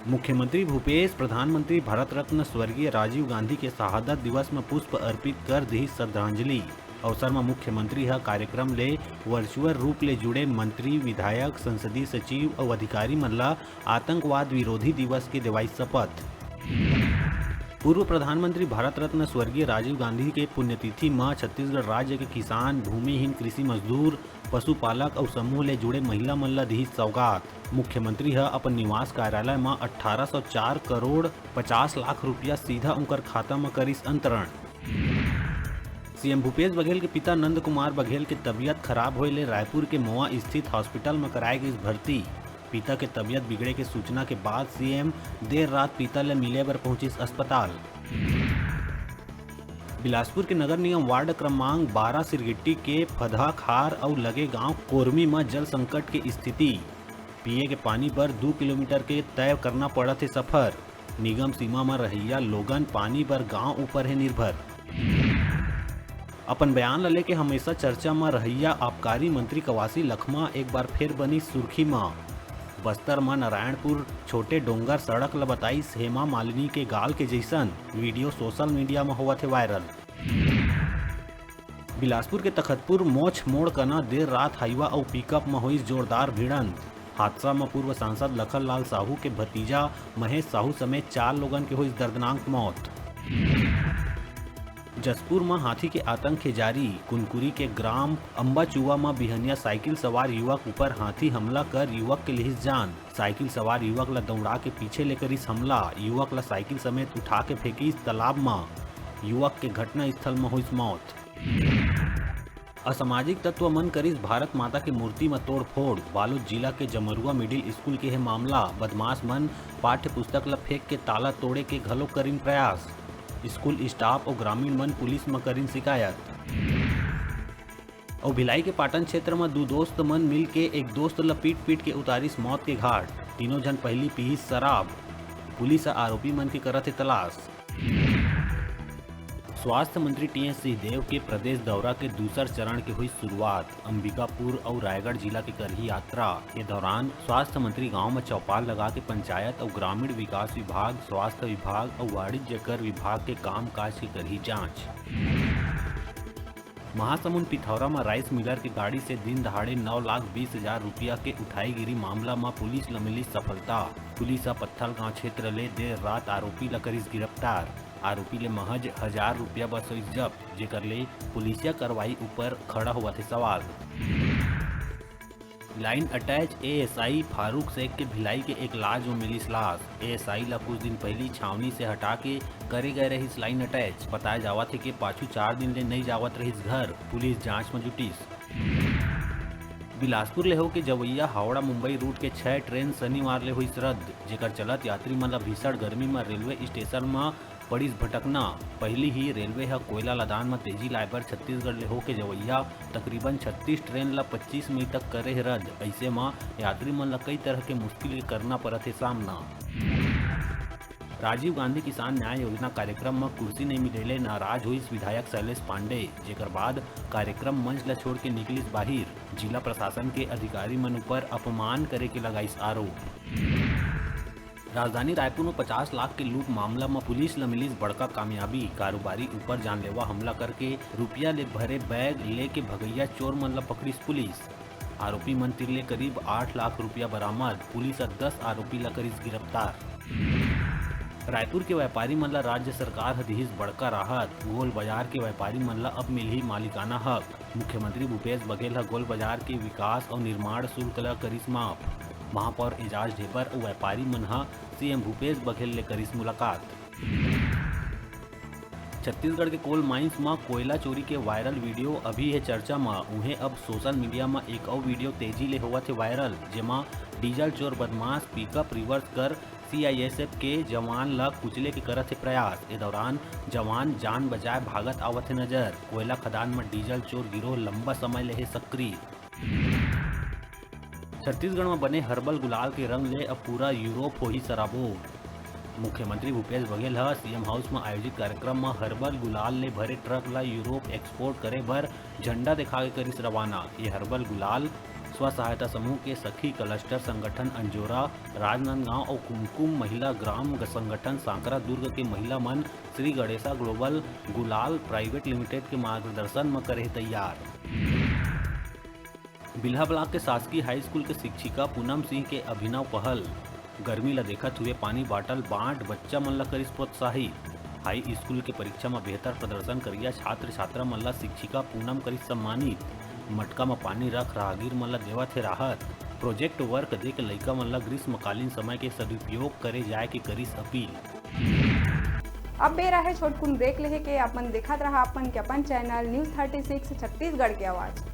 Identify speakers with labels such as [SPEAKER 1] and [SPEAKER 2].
[SPEAKER 1] मुख्यमंत्री भूपेश प्रधानमंत्री भारत रत्न स्वर्गीय राजीव गांधी के शहादत दिवस में पुष्प अर्पित कर दी श्रद्धांजलि। अवसर में मुख्यमंत्री यह कार्यक्रम ले वर्चुअल रूप ले जुड़े मंत्री, विधायक, संसदीय सचिव और अधिकारी मन ला आतंकवाद विरोधी दिवस के देवाई शपथ। पूर्व प्रधानमंत्री भारत रत्न स्वर्गीय राजीव गांधी के पुण्यतिथि में छत्तीसगढ़ राज्य के किसान, भूमिहीन कृषि मजदूर, पशुपालक और समूह ले जुड़े महिला मन ला दी सौगात। मुख्यमंत्री है अपन निवास कार्यालय में 1804 करोड़ 50 लाख रुपया सीधा उनकर खाता में करिस अंतरण। सीएम भूपेश बघेल के पिता नंद कुमार बघेल के तबियत खराब होए ले रायपुर के मोआ स्थित हॉस्पिटल में कराई गई भर्ती। पिता के तबियत बिगड़े के सूचना के बाद सीएम देर रात पिता ले मिले बर पहुंचिस अस्पताल। बिलासपुर के नगर निगम वार्ड क्रमांक 12 सिरगिट्टी के फधा खार और लगे गांव कोरमी में जल संकट की स्थिति। पिए के पानी पर 2 किलोमीटर के तय करना पड़ा थे सफर। निगम सीमा में रहिया लोगन पानी पर गांव ऊपर है निर्भर। अपन बयान ला लेके हमेशा चर्चा में रहिया आबकारी मंत्री कवासी लखमा एक बार फिर बनी सुर्खी में। बस्तर में नारायणपुर छोटे डोंगर सड़क ला बताई हेमा मालिनी के गाल के जैसन। वीडियो सोशल मीडिया में हुआ थे वायरल। बिलासपुर के तखतपुर मोछ मोड़ कना देर रात हाईवा और पिकअप में हुई जोरदार भिड़ंत। हादसा में पूर्व सांसद लखन लाल साहू के भतीजा महेश साहू समेत 4 लोगन के हुई दर्दनाक मौत। जसपुर में हाथी के आतंक के जारी। कुनकुरी के ग्राम अंबाचुआ में बिहनिया साइकिल सवार युवक ऊपर हाथी हमला कर युवक के लिहिस जान। साइकिल सवार युवक ला दौड़ा के पीछे लेकर इस हमला। युवक ला साइकिल समेत उठा के फेंकी इस तालाब में। युवक के घटना स्थल में हुई मौत। असामाजिक तत्व मन करिस भारत माता की मूर्ति में तोड़फोड़। बालोद जिला के जमरुआ मिडिल स्कूल के है मामला। बदमाश मन पाठ्य पुस्तक ला फेंक के ताला तोड़े के घलो करिन प्रयास। स्कूल स्टाफ और ग्रामीण मन पुलिस में करिन शिकायत। और भिलाई के पाटन क्षेत्र में 2 दोस्त मन मिल के एक दोस्त ला पीट के उतारिस मौत के घाट। तीनों जन पहली पीहिस शराब। पुलिस आरोपी मन की करत है तलाश। स्वास्थ्य मंत्री टीएस सिंहदेव के प्रदेश दौरा के दूसर चरण की हुई शुरुआत। अंबिकापुर और रायगढ़ जिला की करही यात्रा के दौरान स्वास्थ्य मंत्री गांव में चौपाल लगा के पंचायत और ग्रामीण विकास विभाग, स्वास्थ्य विभाग और वाणिज्य कर विभाग के कामकाज की करही जांच। महासमुंद पिथौरा में राइस मिलर की गाड़ी से दिन दहाड़े 9,20,000 रुपया के उठाई गिरी मामला में पुलिस ला मिली सफलता। पुलिस पत्थल गांव क्षेत्र ले देर रात आरोपी ला करिस गिरफ्तार। आरोपी ले महज 1000 रुपया बस जब्त, जेकर ले पुलिसिया कार्रवाई ऊपर खड़ा हुआ थे सवाल। Line attach ASI Farooq Shaikh के भिलाई के एक लाज में मिली लाश। एएसआई ला कुछ दिन पहली छावनी से हटा के करे गए रही लाइन अटैच। बताया जावा थे कि पाछू 4 दिन ले नहीं जावत रही घर। पुलिस जांच में जुटिस। बिलासपुर ले हो के जवैया हावड़ा मुंबई रूट के 6 ट्रेन शनिवार ले हुई रद्द, जेकर चलत यात्री मन ला भीषण गर्मी में रेलवे स्टेशन में पड़िस भटकना। पहली ही रेलवे है कोयला लदान में तेजी लाए बर छत्तीसगढ़ ले हो के जवैया तकरीबन 36 ट्रेन ला 25 मई तक करे है रद्द। ऐसे में यात्री मन ला कई तरह के मुश्किल करना पड़त है सामना। राजीव गांधी किसान न्याय योजना कार्यक्रम में कुर्सी नहीं मिलेले नाराज हुई विधायक शैलेश पांडे, जेकर बाद कार्यक्रम मंच ला छोड़ के निकलिस बाहिर। जिला प्रशासन के अधिकारी मन ऊपर अपमान करे के लगाइस आरोप। राजधानी रायपुर में 50 लाख के लूट मामला में पुलिस ला मिलिस बड़का कामयाबी। कारोबारी ऊपर जानलेवा हमला करके रुपया ले भरे बैग लेके भगैया चोर मन ला पकड़िस पुलिस। आरोपी मन तिरले करीब 8 लाख रुपया बरामद। पुलिस 10 आरोपी ला करिस गिरफ्तार। रायपुर के व्यापारी मन ला राज्य सरकार दिहिस बड़का राहत। गोल बाजार के व्यापारी मन ला अब मिलही मालिकाना हक। मुख्यमंत्री भूपेश बघेल गोल बाजार के विकास और निर्माण शुल्क ला करिस माफ। महापौर एजाज ढेबर और व्यापारी मन हा सीएम भूपेश बघेल ले करिस मुलाकात। छत्तीसगढ़ के कोल माइंस में कोयला चोरी के वायरल वीडियो अभी है चर्चा में। उन्हें अब सोशल मीडिया में एक और वीडियो तेजी ले हुआ थे वायरल, जेमा डीजल चोर बदमाश पिकअप रिवर्स कर सीआईएसएफ के जवान ला कुचले के करत है प्रयास। इस दौरान जवान जान बचाए भागत आवत है नजर। कोयला खदान में डीजल चोर गिरोह लंबा समय ले है सक्रिय। छत्तीसगढ़ में बने हर्बल गुलाल के रंग ले अब पूरा यूरोप हो ही सराबोर। मुख्यमंत्री भूपेश बघेल सीएम हाउस में आयोजित कार्यक्रम में हर्बल गुलाल ले भरे ट्रक ला यूरोप एक्सपोर्ट करे बर झंडा दिखा के करिस रवाना। ये हर्बल गुलाल स्व सहायता समूह के सखी क्लस्टर संगठन अंजोरा, राजनांदगांव और कुमकुम महिला ग्राम संगठन सांकरा दुर्ग के महिला मन श्री गणेशा ग्लोबल गुलाल प्राइवेट लिमिटेड के मार्गदर्शन में करे तैयार। बिल्हा ब्लॉक के शासकीय हाई स्कूल के शिक्षिका पूनम सिंह के अभिनव पहल। गर्मी ला देखत हुए पानी बाटल बांट बच्चा मन ला करिस प्रोत्साहित। हाई स्कूल के परीक्षा में बेहतर प्रदर्शन करिया छात्र छात्रा मन ला शिक्षिका पूनम करिस सम्मानित। मटका में पानी रख राहगीर मन ला देवत हे राहत। प्रोजेक्ट वर्क दे के लइका मन ला ग्रीष्मकालीन समय के सदुपयोग करे जाए के करिस अपील।
[SPEAKER 2] अब बेरा है छोटकुन ब्रेक लेहे के अपन देखत रहा अपन चैनल न्यूज़ 36 छत्तीसगढ़ के आवाज।